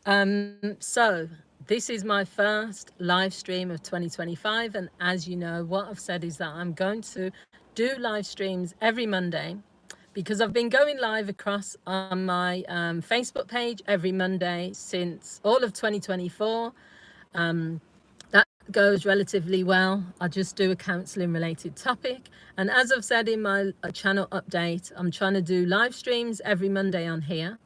So this is my first live stream of 2025, and as you know, what I've said is that I'm going to do live streams every Monday because I've been going live across on my Facebook page every Monday since all of 2024. That goes relatively well. I just do a counselling related topic. And as I've said in my channel update, I'm trying to do live streams every Monday on here.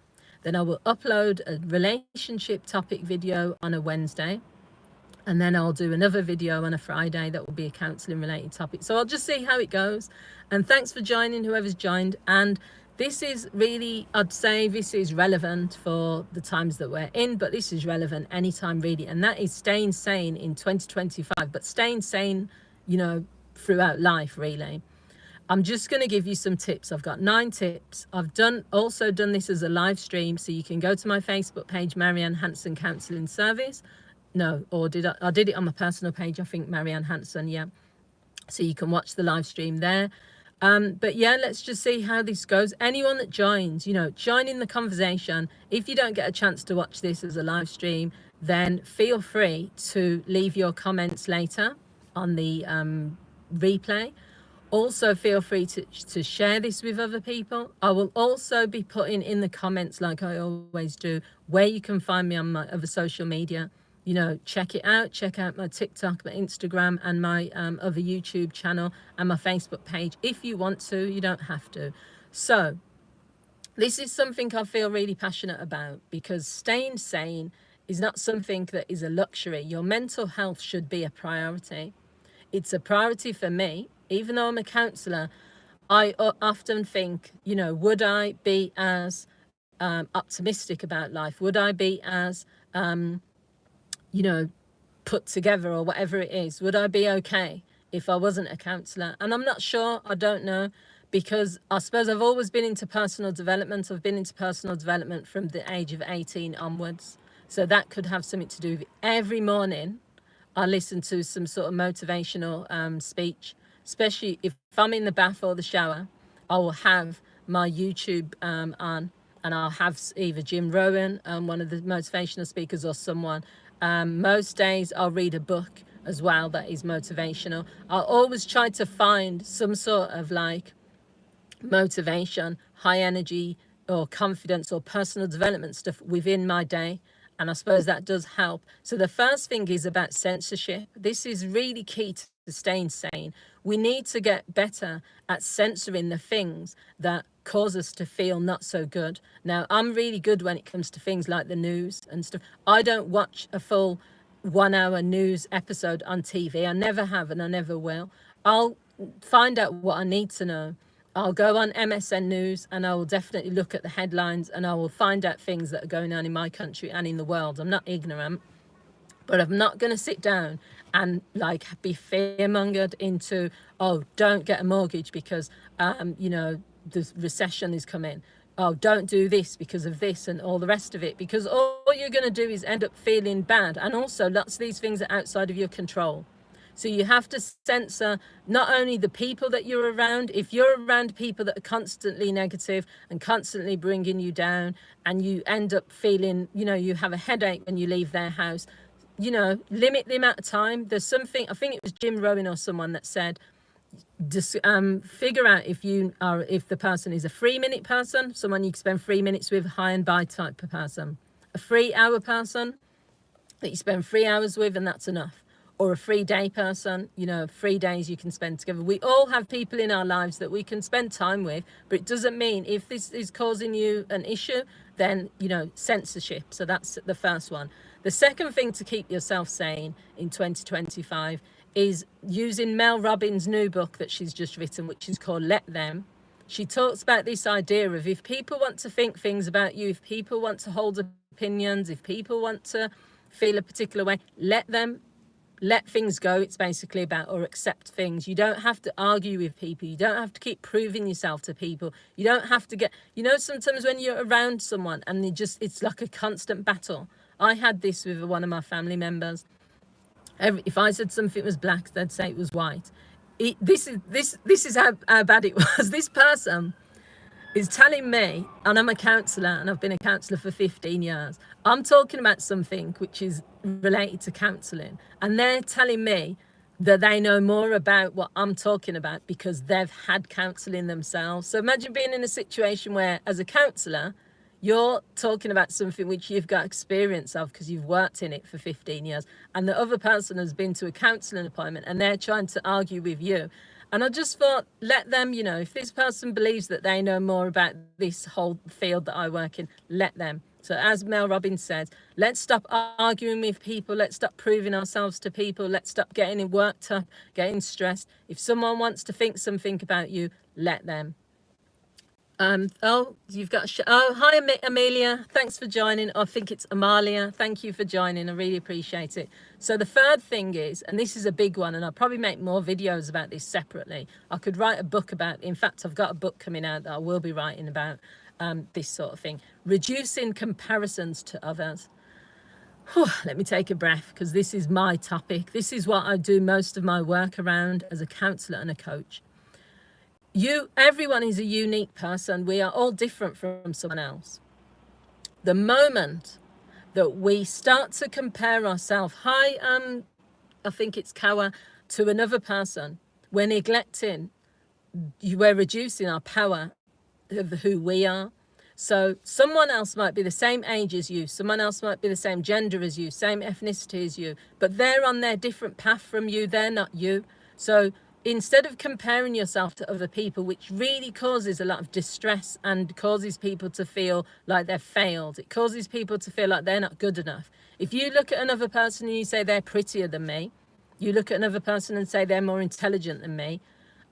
Then I will upload a relationship topic video on a Wednesday. And then I'll do another video on a Friday that will be a counselling related topic. So I'll just see how it goes. And thanks for joining, whoever's joined. And this is really, I'd say this is relevant for the times that we're in, but this is relevant anytime really. And that is staying sane in 2025, but staying sane, throughout life really. I'm just going to give you some tips. I've got 9 tips. I've also done this as a live stream, so you can go to my Facebook page, Marianne Hanson Counselling Service. No, or did I did it on my personal page, I think, Marianne Hanson, yeah. So you can watch the live stream there. But yeah, let's just see how this goes. Anyone that joins, join in the conversation. If you don't get a chance to watch this as a live stream, then feel free to leave your comments later on the replay. Also, feel free to share this with other people. I will also be putting in the comments, like I always do, where you can find me on my other social media. Check it out. Check out my TikTok, my Instagram, and my other YouTube channel and my Facebook page. If you want to, you don't have to. So this is something I feel really passionate about, because staying sane is not something that is a luxury. Your mental health should be a priority. It's a priority for me. Even though I'm a counsellor, I often think, would I be as optimistic about life? Would I be as put together, or whatever it is? Would I be okay if I wasn't a counsellor? And I'm not sure. I don't know, because I suppose I've always been into personal development. I've been into personal development from the age of 18 onwards. So that could have something to do with it. Every morning I listen to some sort of motivational speech, especially if I'm in the bath or the shower. I will have my YouTube on, and I'll have either Jim Rohn, one of the motivational speakers, or someone. Most days I'll read a book as well that is motivational. I'll always try to find some sort of like motivation, high energy or confidence or personal development stuff within my day. And I suppose that does help. So the first thing is about censorship. This is really key to staying sane. We need to get better at censoring the things that cause us to feel not so good. Now, I'm really good when it comes to things like the news and stuff. I don't watch a full 1-hour news episode on TV. I never have, and I never will. I'll find out what I need to know. I'll go on MSN News and I will definitely look at the headlines, and I will find out things that are going on in my country and in the world. I'm not ignorant, but I'm not going to sit down and like be fear-mongered into, oh, don't get a mortgage because, the recession is coming. Oh, don't do this because of this and all the rest of it, because all you're going to do is end up feeling bad. And also, lots of these things are outside of your control. So you have to censor not only the people that you're around. If you're around people that are constantly negative and constantly bringing you down, and you end up feeling, you have a headache when you leave their house, limit the amount of time. There's something, I think it was Jim Rohn or someone that said, just figure out if the person is a 3-minute person, someone you can spend 3 minutes with, high and by type of person, a 3-hour person that you spend 3 hours with and that's enough, or a 3-day person, 3 days you can spend together. We all have people in our lives that we can spend time with, but it doesn't mean if this is causing you an issue, then, censorship. So that's the first one. The second thing to keep yourself sane in 2025 is using Mel Robbins' new book that she's just written, which is called Let Them. She talks about this idea of, if people want to think things about you, if people want to hold opinions, if people want to feel a particular way, let them. Let things go. It's basically about, or accept things. You don't have to argue with people. You don't have to keep proving yourself to people. You don't have to get, sometimes when you're around someone and it's like a constant battle. I had this with one of my family members. If I said something was black, they'd say it was white. This is how bad it was. This person is telling me, and I'm a counsellor and I've been a counsellor for 15 years, I'm talking about something which is related to counselling, and they're telling me that they know more about what I'm talking about because they've had counselling themselves. So imagine being in a situation where, as a counsellor, you're talking about something which you've got experience of because you've worked in it for 15 years, and the other person has been to a counselling appointment and they're trying to argue with you. And I just thought, let them, if this person believes that they know more about this whole field that I work in, let them. So as Mel Robbins says, let's stop arguing with people. Let's stop proving ourselves to people. Let's stop getting worked up, getting stressed. If someone wants to think something about you, let them. You've got hi Amelia, thanks for joining. I think it's Amalia. Thank you for joining. I really appreciate it. So the third thing is, and this is a big one, and I'll probably make more videos about this separately. I could write a book about, in fact, I've got a book coming out that I will be writing about this sort of thing. Reducing comparisons to others. Let me take a breath, because this is my topic. This is what I do most of my work around as a counsellor and a coach. Everyone is a unique person. We are all different from someone else. The moment that we start to compare ourselves, I think it's Kawa, to another person, we're neglecting, we're reducing our power of who we are. So someone else might be the same age as you, someone else might be the same gender as you, same ethnicity as you, but they're on their different path from you, they're not you. So instead of comparing yourself to other people, which really causes a lot of distress and causes people to feel like they've failed, it causes people to feel like they're not good enough. If you look at another person and you say they're prettier than me, you look at another person and say they're more intelligent than me,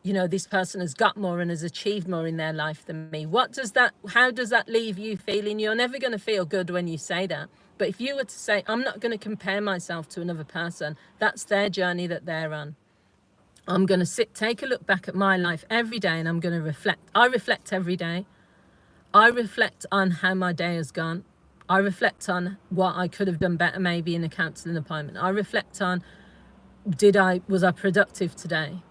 this person has got more and has achieved more in their life than me. How does that leave you feeling? You're never going to feel good when you say that. But if you were to say, I'm not going to compare myself to another person, that's their journey that they're on. I'm going to take a look back at my life every day and I'm going to reflect. I reflect every day. I reflect on how my day has gone. I reflect on what I could have done better maybe in a counselling appointment. I reflect on, was I productive today?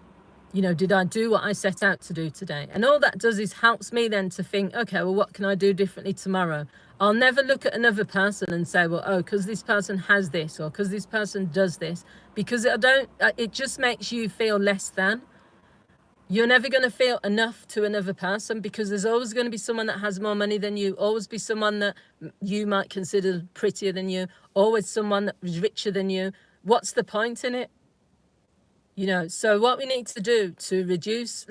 Did I do what I set out to do today? And all that does is helps me then to think, okay, well, what can I do differently tomorrow? I'll never look at another person and say, well, because this person has this or because this person does this, because it just makes you feel less than. You're never going to feel enough to another person because there's always going to be someone that has more money than you, always be someone that you might consider prettier than you, always someone that is richer than you. What's the point in it? So what we need to do to reduce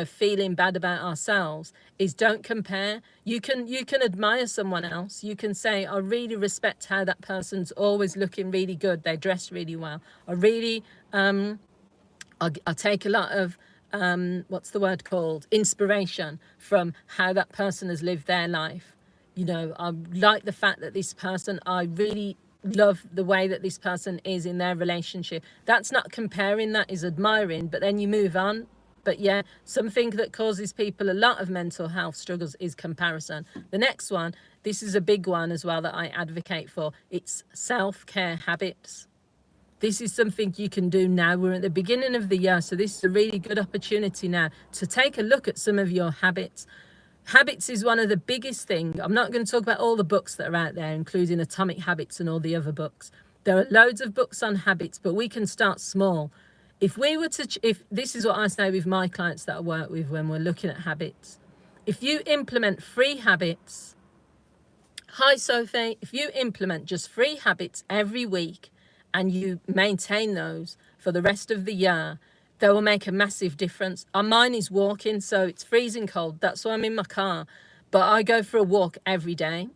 feeling bad about ourselves is don't compare. You can admire someone else. You can say, I really respect how that person's always looking really good. They dress really well. I really, I take a lot of, what's the word called? Inspiration from how that person has lived their life. I like the fact that this person, I really love the way that this person is in their relationship. That's not comparing, that is admiring, but then you move on. But yeah, something that causes people a lot of mental health struggles is comparison. The next one, this is a big one as well that I advocate for. It's self-care habits. This is something you can do now. We're at the beginning of the year, so this is a really good opportunity now to take a look at some of your habits. Habits is one of the biggest things. I'm not going to talk about all the books that are out there, including Atomic Habits and all the other books. There are loads of books on habits, but we can start small. If this is what I say with my clients that I work with when we're looking at habits. If you implement 3 habits, hi Sophie, if you implement just 3 habits every week and you maintain those for the rest of the year, they will make a massive difference. Mine is walking, so it's freezing cold. That's why I'm in my car. But I go for a walk every day.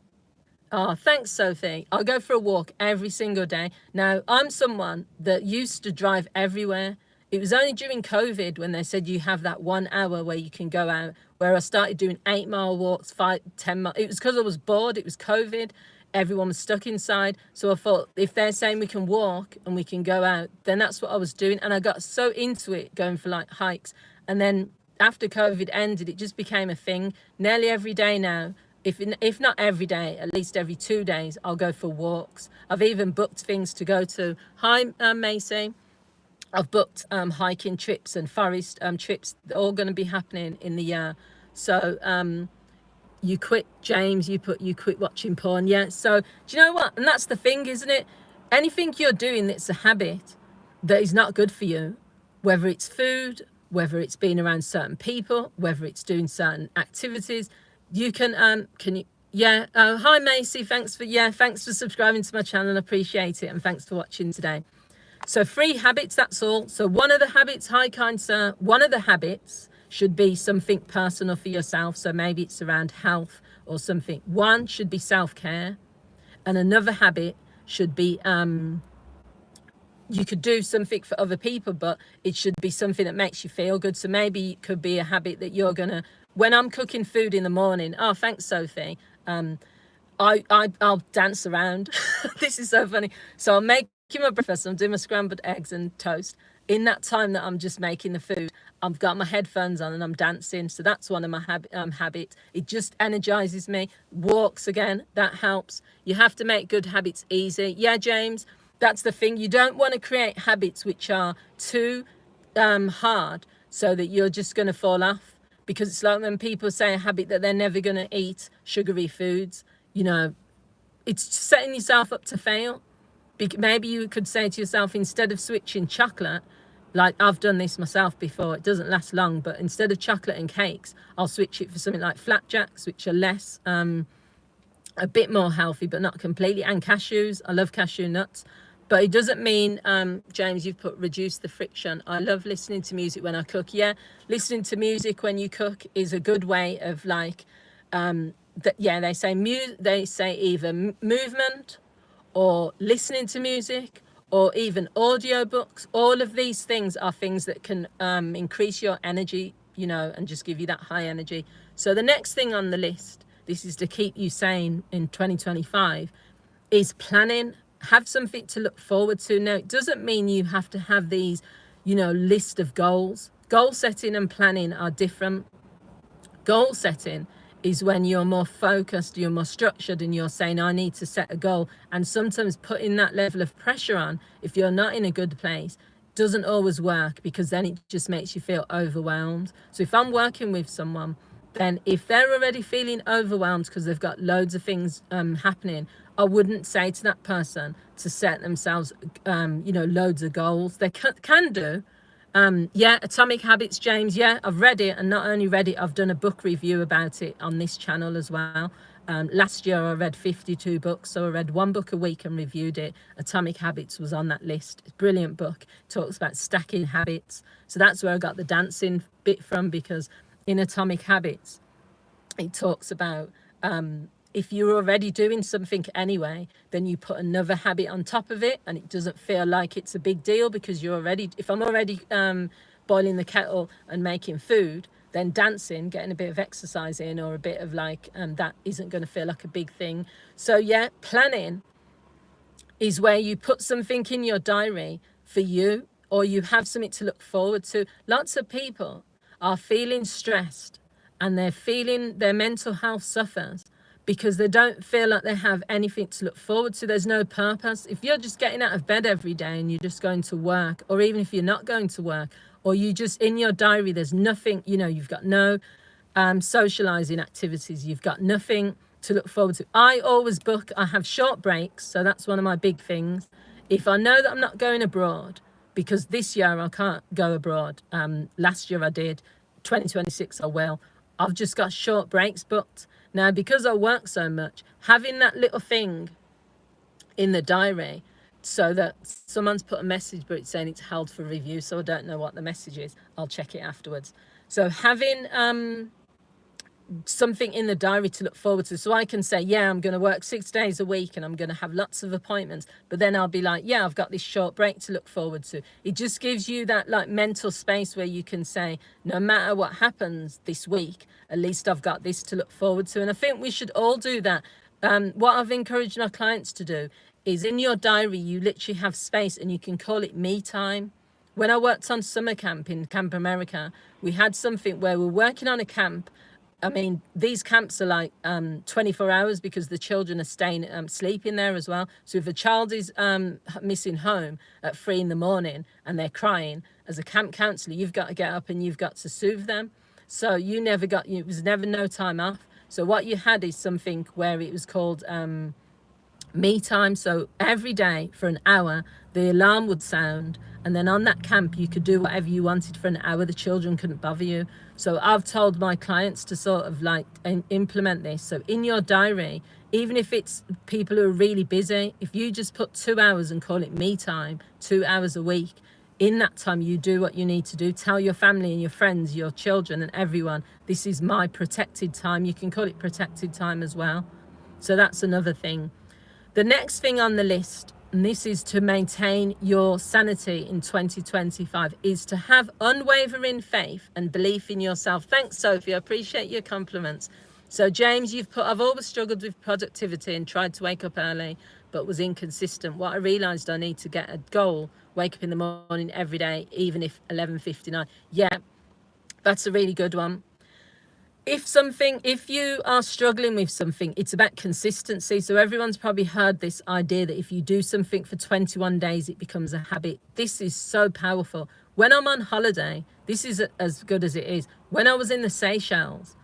Oh, thanks, Sophie. I go for a walk every single day. Now, I'm someone that used to drive everywhere. It was only during COVID when they said you have that 1 hour where you can go out, where I started doing 8-mile walks, 5, 10 miles. It was because I was bored. It was COVID. Everyone was stuck inside. So I thought, if they're saying we can walk and we can go out, then that's what I was doing. And I got so into it, going for hikes. And then after COVID ended, it just became a thing. Nearly every day now, if not every day, at least every 2 days, I'll go for walks. I've even booked things to go to. Hi, Macy. I've booked hiking trips and forest trips. They're all going to be happening in the year. So you quit, James, you quit watching porn. Yeah. So do you know what? And that's the thing, isn't it? Anything you're doing that's a habit that is not good for you, whether it's food, whether it's being around certain people, whether it's doing certain activities, you can you, yeah. Hi Macy, thanks for subscribing to my channel. Appreciate it. And thanks for watching today. So 3 habits, that's all. So one of the habits, hi kind sir, one of the habits should be something personal for yourself. So maybe it's around health or something. One should be self-care, and another habit should be you could do something for other people, but it should be something that makes you feel good. So maybe it could be a habit that you're gonna, when I'm cooking food in the morning, oh thanks Sophie, I'll dance around. This is so funny. So I'm making my breakfast, I'm doing my scrambled eggs and toast. In that time that I'm just making the food, I've got my headphones on and I'm dancing. So that's one of my habits. It just energizes me. Walks again, that helps. You have to make good habits easy. Yeah, James, that's the thing. You don't want to create habits which are too hard so that you're just going to fall off. Because it's like when people say a habit that they're never going to eat sugary foods, you know, it's setting yourself up to fail. Maybe you could say to yourself, instead of switching chocolate, like I've done this myself before, it doesn't last long, but instead of chocolate and cakes, I'll switch it for something like flapjacks, which are less, a bit more healthy, but not completely, and cashews. I love cashew nuts. But it doesn't mean, James, you've put reduce the friction. I love listening to music when I cook. Yeah, listening to music when you cook is a good way of like, yeah, they say either movement or listening to music or even audiobooks. All of these things are things that can increase your energy, you know, and just give you that high energy. So the next thing on the list, this is to keep you sane in 2025, is planning. Have something to look forward to. Now, it doesn't mean you have to have these, you know, list of goals. Goal setting and planning are different. Goal setting is when you're more focused, you're more structured, and you're saying, I need to set a goal. And sometimes putting that level of pressure on, if you're not in a good place, doesn't always work, because then it just makes you feel overwhelmed. So if I'm working with someone, then if they're already feeling overwhelmed because they've got loads of things happening, I wouldn't say to that person to set themselves, you know, loads of goals. They can do. Yeah, Atomic Habits, James. Yeah, I've read it, and not only read it, I've done a book review about it on this channel as well. Last year I read 52 books, so I read 1 book a week and reviewed it. Atomic Habits was on that list. It's a brilliant book. It talks about stacking habits. So that's where I got the dancing bit from, because in Atomic Habits, it talks about if you're already doing something anyway, then you put another habit on top of it, and it doesn't feel like it's a big deal, because you're already, if I'm already boiling the kettle and making food, then dancing, getting a bit of exercise in, or a bit of like, that isn't going to feel like a big thing. So yeah, planning is where you put something in your diary for you, or you have something to look forward to. Lots of people are feeling stressed, and they're feeling their mental health suffers because they don't feel like they have anything to look forward to. There's no purpose. If you're just getting out of bed every day and you're just going to work, or even if you're not going to work, or you just, in your diary, there's nothing, you know, you've got no socializing activities, you've got nothing to look forward to. I always book, I have short breaks, so that's one of my big things. If I know that I'm not going abroad, because this year I can't go abroad, last year I did, 2026 I will, I've just got short breaks booked. Now, because I work so much, having that little thing in the diary, so that someone's put a message, but it's saying it's held for review, so I don't know what the message is. I'll check it afterwards. So having something in the diary to look forward to, so I can say, yeah, I'm going to work 6 days a week and I'm going to have lots of appointments, but then I'll be like, yeah, I've got this short break to look forward to. It just gives you that like mental space where you can say, no matter what happens this week, at least I've got this to look forward to. And I think we should all do that. What I've encouraged my clients to do is, in your diary, you literally have space, and you can call it me time. When I worked on summer camp in Camp America, we had something where we're working on a camp. I mean, these camps are like 24 hours, because the children are staying, sleeping there as well. So if a child is missing home at 3 in the morning and they're crying, as a camp counselor, you've got to get up and you've got to soothe them. So you never got, it was never no time off. So what you had is something where it was called me time. So every day for an hour, the alarm would sound, and then on that camp, you could do whatever you wanted for an hour. The children couldn't bother you. So I've told my clients to sort of like implement this. So in your diary, even if it's people who are really busy, if you just put 2 hours and call it me time, 2 hours a week, in that time you do what you need to do. Tell your family and your friends, your children and everyone, this is my protected time. You can call it protected time as well. So that's another thing. The next thing on the list, and this is to maintain your sanity in 2025, is to have unwavering faith and belief in yourself. Thanks, Sophie. I appreciate your compliments. So, James, you've put, I've always struggled with productivity and tried to wake up early, but was inconsistent. What I realised, I need to get a goal, wake up in the morning every day, even if 11:59. Yeah, that's a really good one. If you are struggling with something, it's about consistency. So everyone's probably heard this idea that if you do something for 21 days, it becomes a habit. This is so powerful. When I'm on holiday, this is as good as it is. When I was in the Seychelles,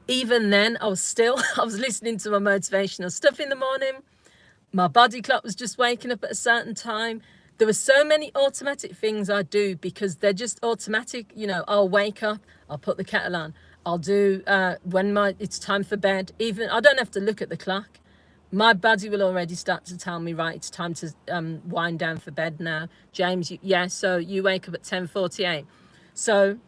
even then I was listening to my motivational stuff in the morning. My body clock was just waking up at a certain time. There were so many automatic things I do because they're just automatic. I'll wake up, I'll put the kettle on. I'll do when it's time for bed. Even I don't have to look at the clock. My body will already start to tell me, right, it's time to wind down for bed now. James, so you wake up at 10:48. So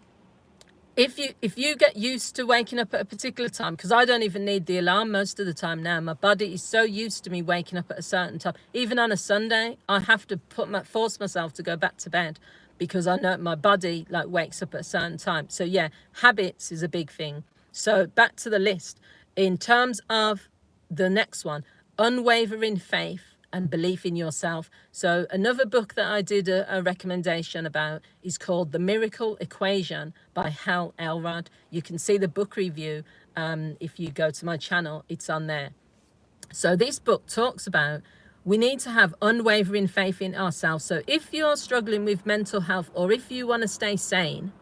if you get used to waking up at a particular time, because I don't even need the alarm most of the time now. My body is so used to me waking up at a certain time. Even on a Sunday, I have to force myself to go back to bed, because I know my body like wakes up at a certain time. So yeah, habits is a big thing. So back to the list. In terms of the next one, unwavering faith and belief in yourself. So another book that I did a recommendation about is called The Miracle Equation by Hal Elrod. You can see the book review if you go to my channel, it's on there. So this book talks about we need to have unwavering faith in ourselves. So if you're struggling with mental health, or if you want to stay sane,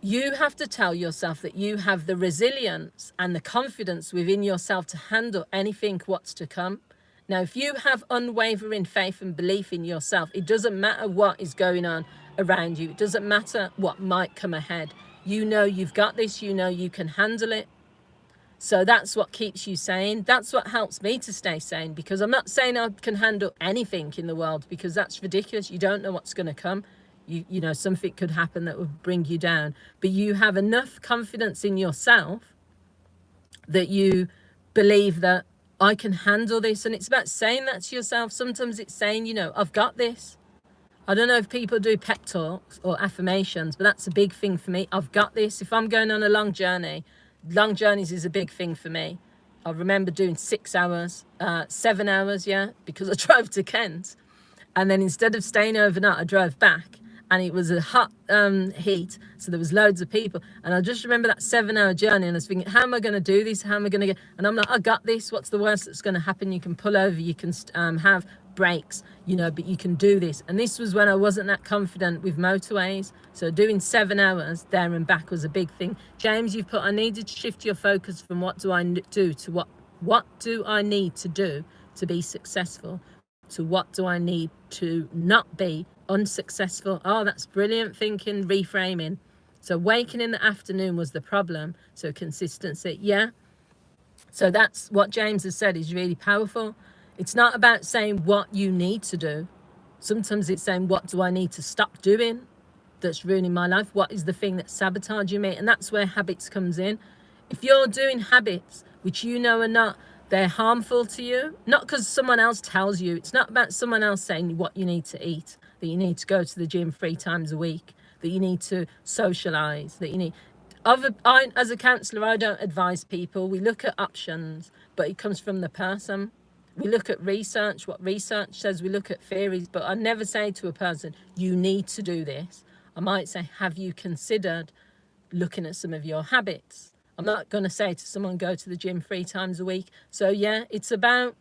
you have to tell yourself that you have the resilience and the confidence within yourself to handle anything what's to come. Now, if you have unwavering faith and belief in yourself, it doesn't matter what is going on around you. It doesn't matter what might come ahead. You know you've got this. You know you can handle it. So that's what keeps you sane. That's what helps me to stay sane, because I'm not saying I can handle anything in the world, because that's ridiculous. You don't know what's going to come. You know, something could happen that will bring you down. But you have enough confidence in yourself that you believe that I can handle this. And it's about saying that to yourself. Sometimes it's saying, I've got this. I don't know if people do pep talks or affirmations, but that's a big thing for me. I've got this. If I'm going on a long journey, long journeys is a big thing for me. I remember doing 6 hours, 7 hours, because I drove to Kent. And then instead of staying overnight, I drove back. And it was a hot heat, so there was loads of people. And I just remember that 7-hour journey, and I was thinking, how am I going to do this? How am I going to get... And I'm like, I got this. What's the worst that's going to happen? You can pull over, you can have breaks, but you can do this. And this was when I wasn't that confident with motorways. So doing 7 hours there and back was a big thing. James, you've put, I needed to shift your focus from what do I do to what do I need to do to be successful, to what do I need to not be unsuccessful. Oh, that's brilliant thinking, reframing. So waking in the afternoon was the problem. So consistency. Yeah. So that's what James has said is really powerful. It's not about saying what you need to do. Sometimes it's saying, what do I need to stop doing that's ruining my life? What is the thing that's sabotaging me? And that's where habits comes in. If you're doing habits which are not, they're harmful to you, not because someone else tells you. It's not about someone else saying what you need to eat, that you need to go to the gym 3 times a week, that you need to socialize, that you need... As a counsellor, I don't advise people. We look at options, but it comes from the person. We look at research, what research says. We look at theories, but I never say to a person, you need to do this. I might say, have you considered looking at some of your habits? I'm not going to say to someone, go to the gym 3 times a week. So yeah, it's about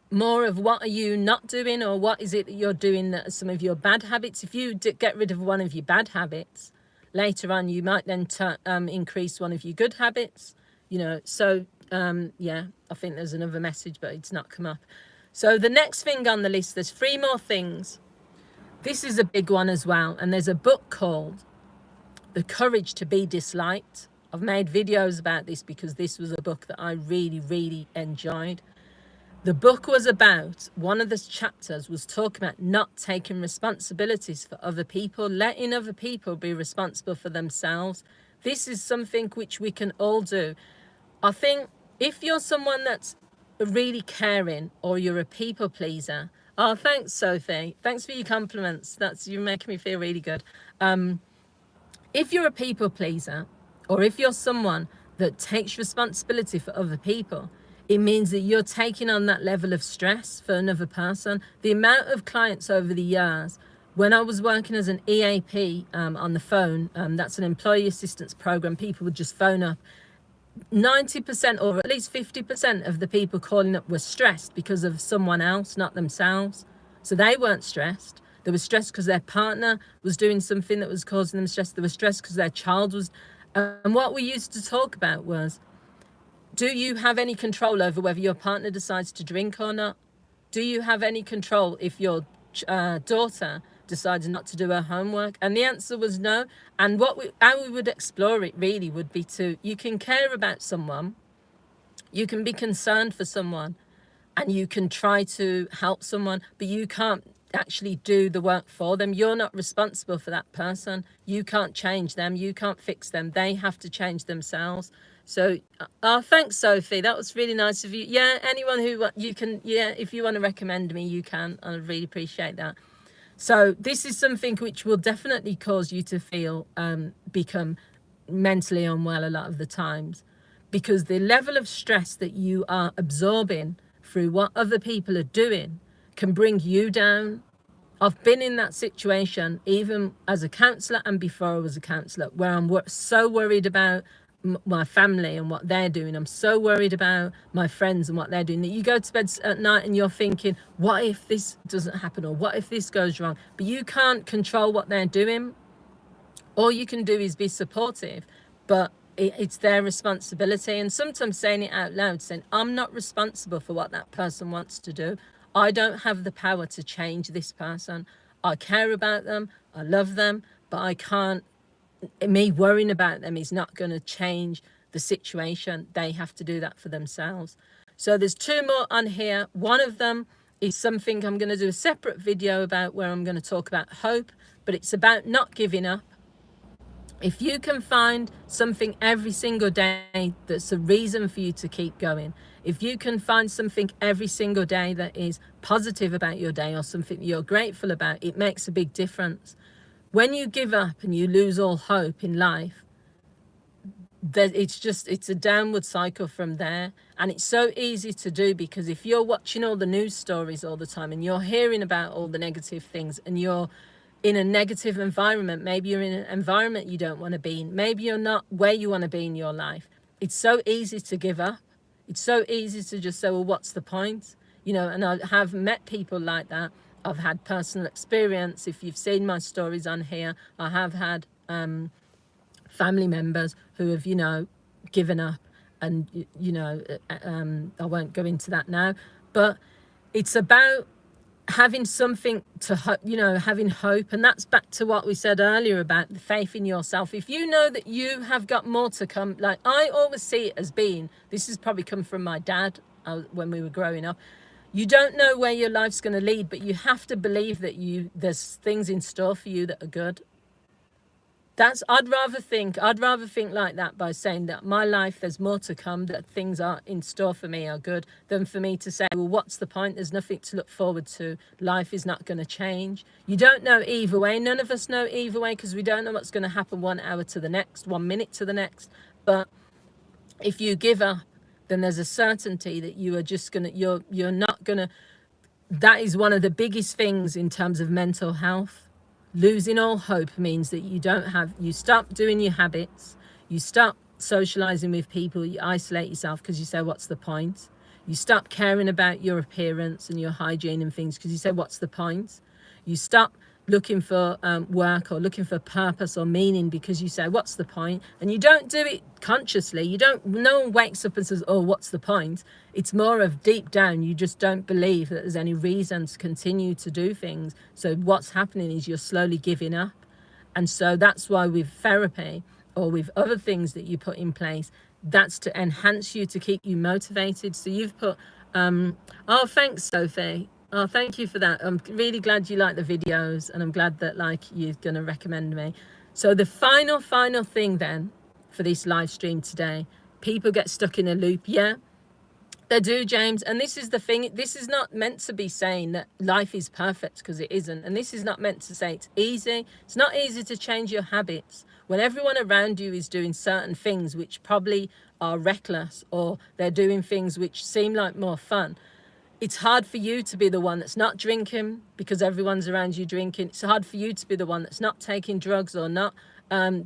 more of what are you not doing, or what is it that you're doing that are some of your bad habits. If you get rid of one of your bad habits, later on you might then increase one of your good habits, you know. So yeah, I think there's another message, but it's not come up. So the next thing on the list, there's 3 more things. This is a big one as well, and there's a book called The Courage to Be Disliked. I've made videos about this because this was a book that I really, really enjoyed. The book was about, one of the chapters was talking about not taking responsibilities for other people, letting other people be responsible for themselves. This is something which we can all do. I think if you're someone that's really caring or you're a people pleaser, oh, thanks, Sophie. Thanks for your compliments. You're making me feel really good. If you're a people pleaser, or if you're someone that takes responsibility for other people, it means that you're taking on that level of stress for another person. The amount of clients over the years, when I was working as an EAP on the phone, that's an employee assistance program, people would just phone up. 90% or at least 50% of the people calling up were stressed because of someone else, not themselves. So they weren't stressed. They were stressed because their partner was doing something that was causing them stress. They were stressed because their child was. And what we used to talk about was, do you have any control over whether your partner decides to drink or not? Do you have any control if your daughter decides not to do her homework? And the answer was no. And how we would explore it really would be you can care about someone, you can be concerned for someone, and you can try to help someone, but you can't actually do the work for them. You're not responsible for that person. You can't change them. You can't fix them. They have to change themselves. So, thanks, Sophie. That was really nice of you. Yeah, anyone who you can, yeah, if you want to recommend me, you can. I really appreciate that. So this is something which will definitely cause you to feel, become mentally unwell a lot of the times, because the level of stress that you are absorbing through what other people are doing can bring you down. I've been in that situation even as a counsellor and before I was a counsellor, where I'm so worried about my family and what they're doing. I'm so worried about my friends and what they're doing that you go to bed at night and you're thinking, what if this doesn't happen, or what if this goes wrong? But you can't control what they're doing. All you can do is be supportive, but it's their responsibility. And sometimes saying it out loud, saying, I'm not responsible for what that person wants to do. I don't have the power to change this person. I care about them, I love them, but I can't. Me worrying about them is not going to change the situation. They have to do that for themselves. So there's 2 more on here. One of them is something I'm going to do a separate video about, where I'm going to talk about hope, but it's about not giving up. If you can find something every single day that's a reason for you to keep going, if you can find something every single day that is positive about your day, or something you're grateful about, it makes a big difference. When you give up and you lose all hope in life, it's a downward cycle from there. And it's so easy to do, because if you're watching all the news stories all the time and you're hearing about all the negative things, and you're in a negative environment, maybe you're in an environment you don't want to be in, maybe you're not where you want to be in your life, it's so easy to give up. It's so easy to just say, well, what's the point? You know, and I have met people like that. I've had personal experience. If you've seen my stories on here, I have had family members who have, you know, given up. And, you know, I won't go into that now. But it's about having something to, you know, having hope. And that's back to what we said earlier about the faith in yourself. If you know that you have got more to come, like I always see it as being, this has probably come from my dad when we were growing up. You don't know where your life's going to lead, but you have to believe that there's things in store for you that are good. I'd rather think like that, by saying that my life, there's more to come, that things are in store for me are good, than for me to say, well, what's the point? There's nothing to look forward to. Life is not going to change. You don't know either way. None of us know either way, because we don't know what's going to happen 1 hour to the next, 1 minute to the next. But if you give up, then there's a certainty that you are just going to, you're not going to, that is one of the biggest things in terms of mental health. Losing all hope means that you stop doing your habits, you stop socializing with people, you isolate yourself because you say, what's the point? You stop caring about your appearance and your hygiene and things because you say, what's the point? You stop looking for work or looking for purpose or meaning because you say, what's the point? And you don't do it consciously. You don't, no one wakes up and says, oh, what's the point? It's more of deep down, you just don't believe that there's any reason to continue to do things. So what's happening is you're slowly giving up. And so that's why with therapy or with other things that you put in place, that's to enhance you, to keep you motivated. So you've put, oh, thanks, Sophie. Oh, thank you for that. I'm really glad you like the videos, and I'm glad that like you're going to recommend me. So the final thing then for this live stream today, people get stuck in a loop. Yeah, they do, James. And this is the thing. This is not meant to be saying that life is perfect, because it isn't. And this is not meant to say it's easy. It's not easy to change your habits when everyone around you is doing certain things which probably are reckless, or they're doing things which seem like more fun. It's hard for you to be the one that's not drinking because everyone's around you drinking. It's hard for you to be the one that's not taking drugs or not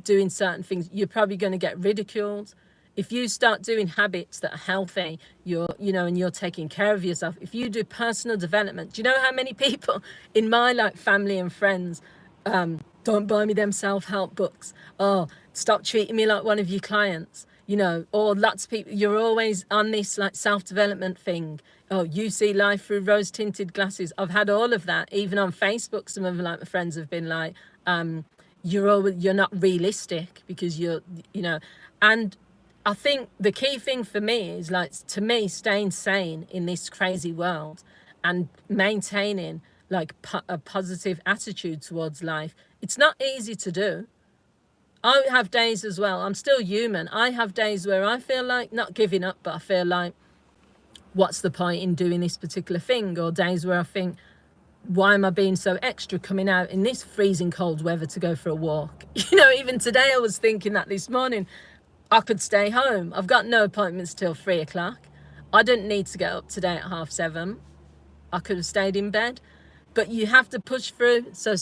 doing certain things. You're probably going to get ridiculed. If you start doing habits that are healthy, and you're taking care of yourself. If you do personal development, do you know how many people in my like family and friends don't buy me them self-help books? Oh, stop treating me like one of your clients. Or lots of people, you're always on this like self-development thing. Oh, you see life through rose-tinted glasses. I've had all of that. Even on Facebook, some of like my friends have been like, you're not realistic because and I think the key thing for me is like, to me, staying sane in this crazy world and maintaining like a positive attitude towards life. It's not easy to do. I have days as well. I'm still human. I have days where I feel like not giving up, but I feel like, what's the point in doing this particular thing? Or days where I think, why am I being so extra coming out in this freezing cold weather to go for a walk? Even today I was thinking that this morning, I could stay home. I've got no appointments till 3 o'clock. I didn't need to get up today at 7:30. I could have stayed in bed. But you have to push through. So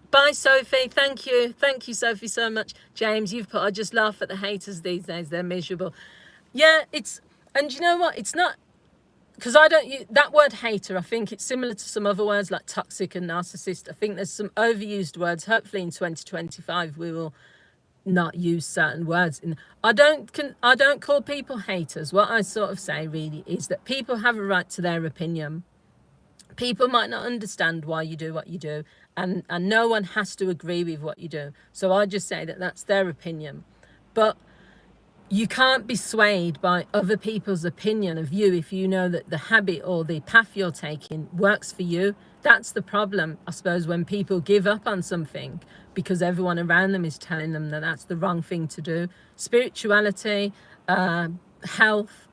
bye, Sophie. Thank you, Sophie, so much. James, you've put, I just laugh at the haters these days. They're miserable. Yeah, and you know what, it's not, because I don't use that word hater. I think it's similar to some other words like toxic and narcissist. I think there's some overused words. Hopefully in 2025 we will not use certain words. I don't call people haters. What I sort of say really is that people have a right to their opinion. People might not understand why you do what you do, and no one has to agree with what you do. So I just say that that's their opinion. But you can't be swayed by other people's opinion of you if you know that the habit or the path you're taking works for you. That's the problem, I suppose, when people give up on something because everyone around them is telling them that that's the wrong thing to do. Spirituality, health,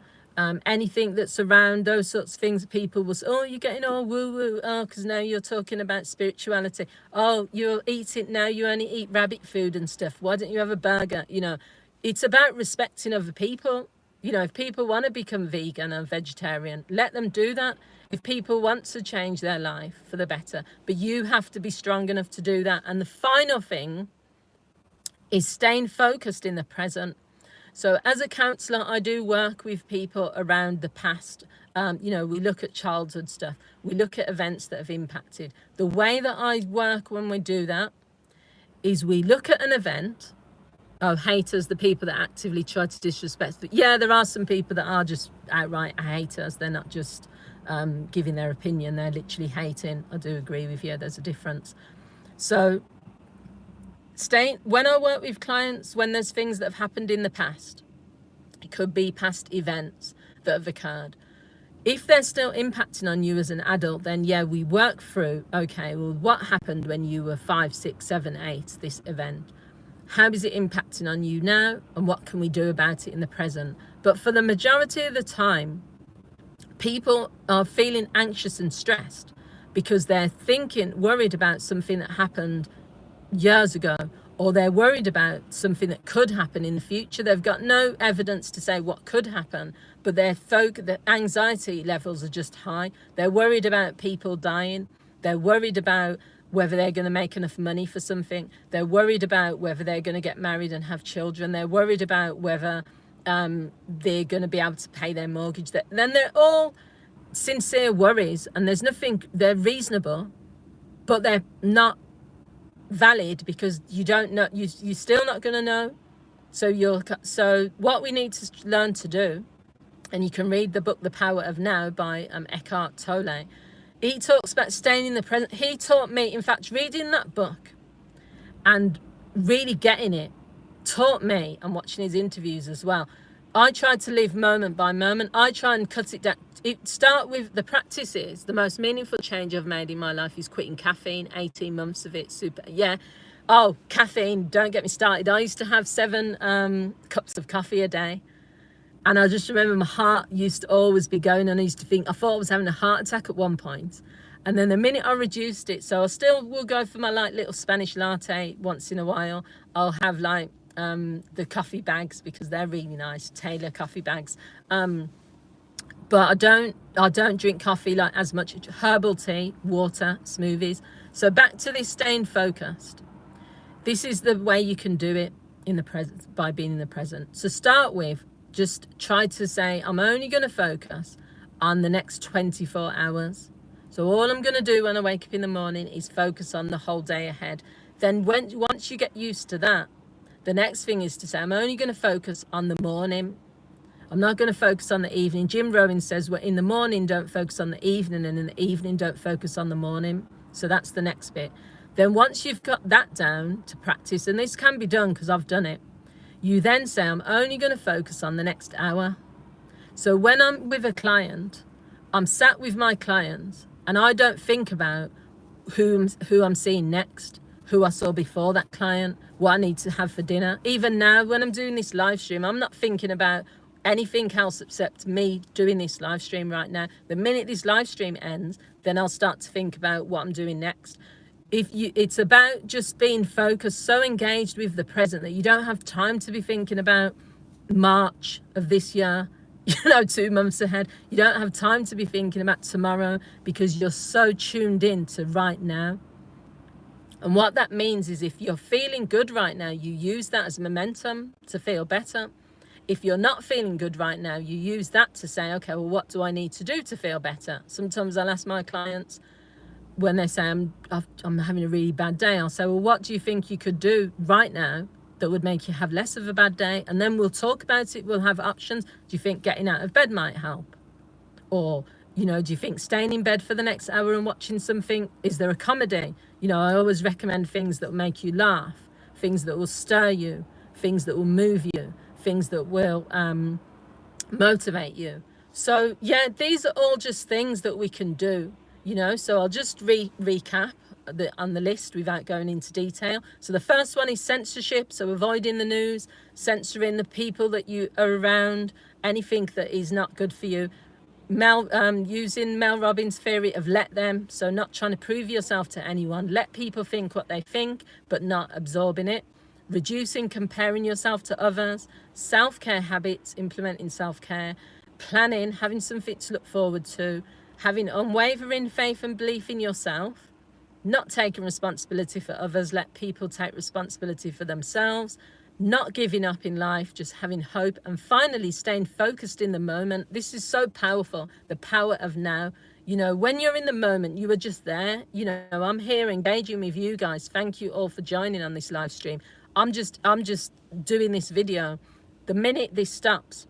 anything that's around those sorts of things, people will say, oh, you're getting all woo-woo, oh, because now you're talking about spirituality. Oh, you're eating, now you only eat rabbit food and stuff. Why don't you have a burger? It's about respecting other people. If people want to become vegan and vegetarian, let them do that. If people want to change their life for the better, but you have to be strong enough to do that. And the final thing is staying focused in the present. So as a counsellor, I do work with people around the past. We look at childhood stuff. We look at events that have impacted. The way that I work when we do that is we look at an event. Oh, haters, the people that actively try to disrespect. But yeah, there are some people that are just outright haters. They're not just giving their opinion. They're literally hating. I do agree with you. There's a difference. So when I work with clients, when there's things that have happened in the past, it could be past events that have occurred. If they're still impacting on you as an adult, then yeah, we work through, okay, well, what happened when you were 5, 6, 7, 8, this event? How is it impacting on you now? And what can we do about it in the present? But for the majority of the time, people are feeling anxious and stressed because they're worried about something that happened years ago, or they're worried about something that could happen in the future. They've got no evidence to say what could happen, but their anxiety levels are just high. They're worried about people dying. They're worried about whether they're going to make enough money for something. They're worried about whether they're going to get married and have children. They're worried about whether they're going to be able to pay their mortgage. Then they're all sincere worries, and there's nothing, they're reasonable, but they're not valid because you don't know, you're still not going to know. So what we need to learn to do, and you can read the book The Power of Now by Eckhart Tolle. He talks about staying in the present. He taught me, in fact, reading that book and really getting it taught me, and watching his interviews as well, I tried to live moment by moment. I try and cut it down. Start with the practices. The most meaningful change I've made in my life is quitting caffeine. 18 months of it. Super. Yeah. Oh, caffeine. Don't get me started. I used to have 7 cups of coffee a day. And I just remember my heart used to always be going, and I used to think, I thought I was having a heart attack at one point. And then the minute I reduced it, so I still will go for my like little Spanish latte once in a while. I'll have like the coffee bags because they're really nice, Taylor coffee bags. But I don't drink coffee like as much. Herbal tea, water, smoothies. So back to this staying focused. This is the way you can do it in the present, by being in the present. So start with, just try to say, I'm only going to focus on the next 24 hours. So all I'm going to do when I wake up in the morning is focus on the whole day ahead. Then once you get used to that, the next thing is to say, I'm only going to focus on the morning. I'm not going to focus on the evening. Jim Rohn says, well, in the morning, don't focus on the evening, and in the evening, don't focus on the morning. So that's the next bit. Then once you've got that down to practice, and this can be done because I've done it, you then say, I'm only going to focus on the next hour. So when I'm with a client, I'm sat with my clients, and I don't think about who I'm seeing next, who I saw before that client, what I need to have for dinner. Even now, when I'm doing this live stream, I'm not thinking about anything else except me doing this live stream right now. The minute this live stream ends, then I'll start to think about what I'm doing next. It's about just being focused, so engaged with the present that you don't have time to be thinking about March of this year, 2 months ahead. You don't have time to be thinking about tomorrow because you're so tuned in to right now. And what that means is if you're feeling good right now, you use that as momentum to feel better. If you're not feeling good right now, you use that to say, okay, well, what do I need to do to feel better? Sometimes I'll ask my clients, when they say I'm having a really bad day, I'll say, well, what do you think you could do right now that would make you have less of a bad day? And then we'll talk about it. We'll have options. Do you think getting out of bed might help? Or, do you think staying in bed for the next hour and watching something? Is there a comedy? I always recommend things that will make you laugh, things that will stir you, things that will move you, things that will motivate you. So yeah, these are all just things that we can do. So I'll just recap on the list without going into detail. So the first one is censorship, so avoiding the news, censoring the people that you are around, anything that is not good for you. Using Mel Robbins' theory of let them, so not trying to prove yourself to anyone. Let people think what they think, but not absorbing it. Reducing comparing yourself to others. Self-care habits, implementing self-care. Planning, having something to look forward to. Having unwavering faith and belief in yourself. Not taking responsibility for others. Let people take responsibility for themselves. Not giving up in life, just having hope. And finally, staying focused in the moment. This is so powerful, the power of now. When you're in the moment, you are just there. I'm here engaging with you guys. Thank you all for joining on this live stream. I'm just doing this video. The minute this stops,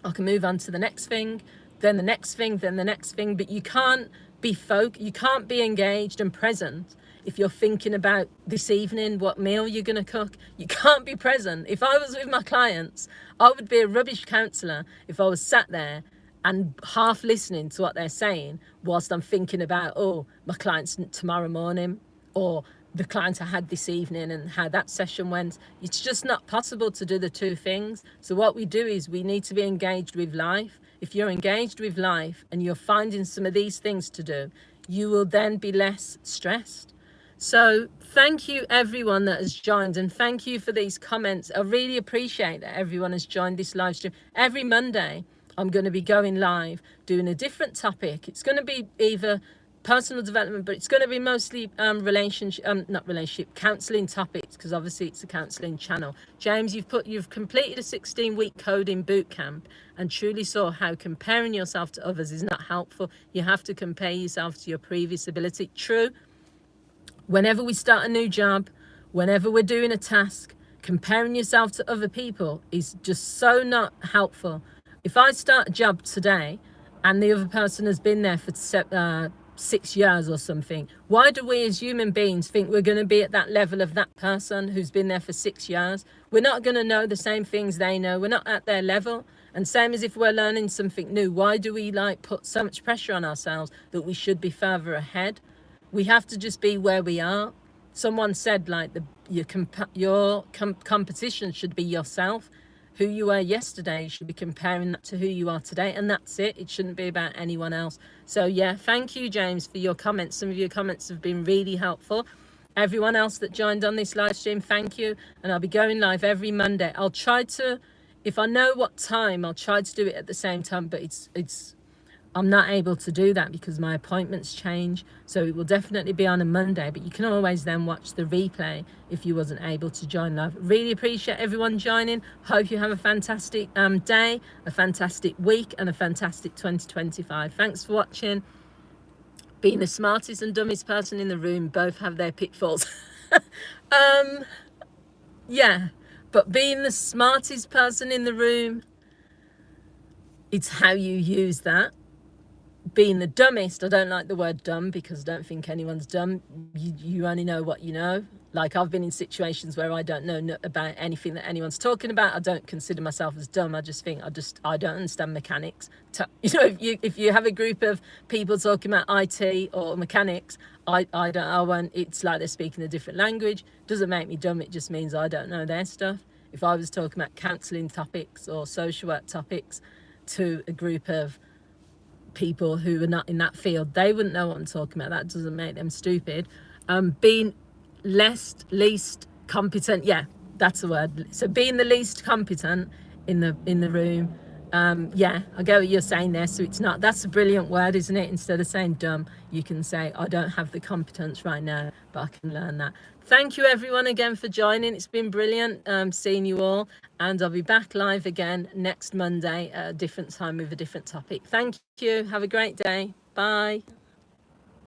I can move on to the next thing, then the next thing, then the next thing. But you can't be engaged and present if you're thinking about this evening, what meal you're going to cook. You can't be present. If I was with my clients, I would be a rubbish counsellor if I was sat there and half listening to what they're saying whilst I'm thinking about, my client's tomorrow morning, or the client I had this evening and how that session went. It's just not possible to do the two things. So what we do is we need to be engaged with life. If you're engaged with life and you're finding some of these things to do, you will then be less stressed. So thank you everyone that has joined, and thank you for these comments. I really appreciate that everyone has joined this live stream. Every Monday I'm going to be going live doing a different topic. It's going to be either personal development, but it's going to be mostly counselling topics, because obviously it's a counselling channel. James, you've completed a 16-week coding boot camp and truly saw how comparing yourself to others is not helpful. You have to compare yourself to your previous ability. True. Whenever we start a new job, whenever we're doing a task, comparing yourself to other people is just so not helpful. If I start a job today and the other person has been there for 6 years or something, why do we as human beings think we're going to be at that level of that person who's been there for 6 years? We're not going to know the same things they know. We're not at their level. And same as if we're learning something new, why do we like put so much pressure on ourselves that we should be further ahead? We have to just be where we are. Someone said like your competition should be yourself. Who you were yesterday, you should be comparing that to who you are today, and that's it. It shouldn't be about anyone else. So yeah, thank you, James, for your comments. Some of your comments have been really helpful. Everyone else that joined on this live stream, thank you. And I'll be going live every Monday. I'll try to, if I know what time, I'll try to do it at the same time, but I'm not able to do that because my appointments change. So it will definitely be on a Monday, but you can always then watch the replay if you wasn't able to join live. Really appreciate everyone joining. Hope you have a fantastic day, a fantastic week, and a fantastic 2025. Thanks for watching. Being the smartest and dumbest person in the room both have their pitfalls. Yeah, but being the smartest person in the room, it's how you use that. Being the dumbest, I don't like the word dumb because I don't think anyone's dumb. You only know what you know. Like I've been in situations where I don't know about anything that anyone's talking about. I don't consider myself as dumb. I just think I don't understand mechanics. You know, if you have a group of people talking about IT or mechanics, I won't. It's like they're speaking a different language. Doesn't make me dumb. It just means I don't know their stuff. If I was talking about counselling topics or social work topics to a group of people who are not in that field, they wouldn't know what I'm talking about. That doesn't make them stupid. Being least competent, yeah, that's a word. So being the least competent in the room, yeah, I get what you're saying there. So it's not, that's a brilliant word, isn't it? Instead of saying dumb, you can say I don't have the competence right now, but I can learn that. Thank you everyone again for joining. It's been brilliant seeing you all, and I'll be back live again next Monday at a different time with a different topic. Thank you. Have a great day. Bye.